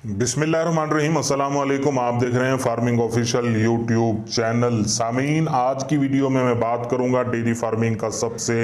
बिस्मिल्लाहिर्रहमानिर्रहीम, अस्सलाम वालेकुम। आप देख रहे हैं फार्मिंग ऑफिशियल यूट्यूब चैनल। सामीन, आज की वीडियो में मैं बात करूंगा डेयरी फार्मिंग का सबसे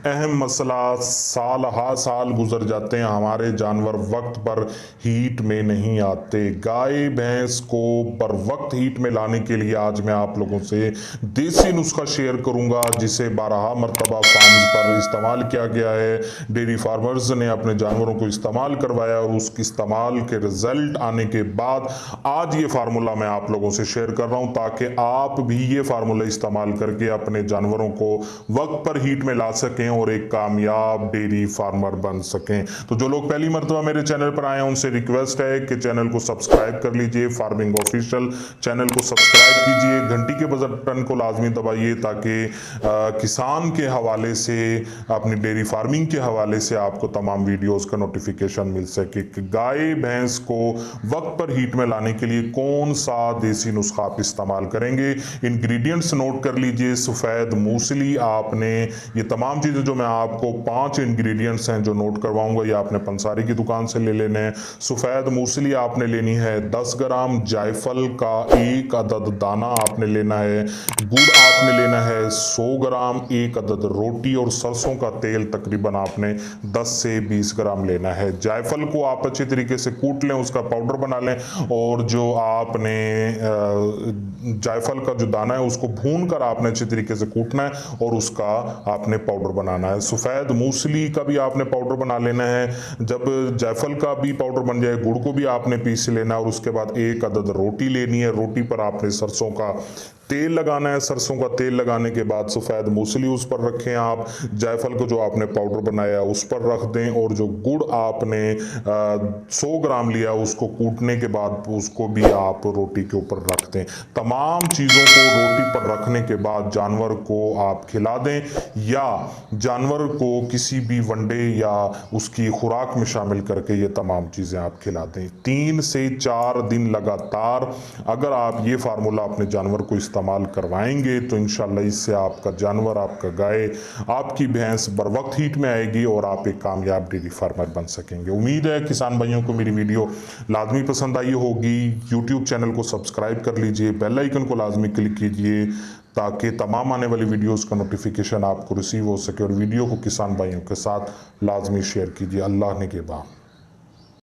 अहम मसला। साल हा साल गुजर जाते हैं, हमारे जानवर वक्त पर हीट में नहीं आते। गाय भैंस को बर वक्त हीट में लाने के लिए आज मैं आप लोगों से देसी नुस्खा शेयर करूंगा, जिसे 12 मरतबा फार्म्स पर इस्तेमाल किया गया है। डेयरी फार्मर्स ने अपने जानवरों को इस्तेमाल करवाया और उस इस्तेमाल के रिजल्ट आने के बाद आज ये फार्मूला मैं आप लोगों से शेयर कर रहा हूं, ताकि आप भी ये फार्मूला इस्तेमाल करके अपने जानवरों को वक्त पर हीट में ला सकें और एक कामयाब डेयरी फार्मर बन सकें। तो जो लोग पहली मर्तबा मेरे चैनल पर आए हैं, उनसे रिक्वेस्ट है कि चैनल को सब्सक्राइब कर लीजिए। फार्मिंग ऑफिशियल चैनल को सब्सक्राइब कीजिए, घंटी के बटन को लाजमी दबाइए, ताकि किसान के हवाले से, अपनी डेयरी फार्मिंग के हवाले से आपको तमाम वीडियोस का नोटिफिकेशन मिल सके कि गाय भैंस को वक्त पर हीट में लाने के लिए कौन सा देसी नुस्खा आप इस्तेमाल करेंगे। इंग्रेडिएंट्स नोट कर लीजिए। सफ़ेद मूसली, आपने ये तमाम चीज़ें जो मैं आपको 5 इंग्रेडिएंट्स हैं जो नोट करवाऊंगा, ये आपने पंसारी की दुकान से ले लेने हैं। सफ़ेद मूसली आपने लेनी है 10 ग्राम, जायफल का 1 अदद दाना आपने लेना है, गुड़ आपने लेना है 100 ग्राम, 1 अदद रोटी और सरसों का तेल तकरीबन आपने 10 से 20 ग्राम लेना है। जायफल को आप अच्छे तरीके से कूट लें, उसका पाउडर बना लें, और जो आपने जायफल का जो दाना है उसको भून कर आपने अच्छे तरीके से कूटना है और उसका आपने पाउडर बनाना है। सफ़ेद मूसली का भी आपने पाउडर बना लेना है। जब जायफल का भी पाउडर बन जाए, गुड़ को भी आपने पीस लेना है और उसके बाद 1 अदद रोटी लेनी है। रोटी पर आपने सरसों का तेल लगाना है। सरसों का तेल लगाने के बाद सफ़ेद मूसली उस पर रखें आप, जायफल को जो आपने पाउडर बनाया उस पर रख दें, और जो गुड़ आपने 100 ग्राम लिया उसको कूटने के बाद उसको भी आप रोटी के ऊपर रख दें। तमाम चीज़ों को रोटी पर रखने के बाद जानवर को आप खिला दें, या जानवर को किसी भी वनडे या उसकी खुराक में शामिल करके ये तमाम चीज़ें आप खिला दें। 3 से 4 दिन लगातार अगर आप ये फार्मूला अपने जानवर को इस्तेमाल करवाएंगे तो इंशाल्लाह इससे आपका जानवर, आपका गाय, आपकी भैंस बर वक्त हीट में आएगी और आप एक कामयाब डेयरी फार्मर बन सकेंगे। उम्मीद है किसान भाइयों को मेरी वीडियो लाजमी पसंद आई होगी। यूट्यूब चैनल को सब्सक्राइब कर लीजिए, बेल आइकन को लाजमी क्लिक कीजिए, ताकि तमाम आने वाली वीडियोस का नोटिफिकेशन आपको रिसीव हो सके, और वीडियो को किसान भाइयों के साथ लाजमी शेयर कीजिए। अल्लाह ने के बाद।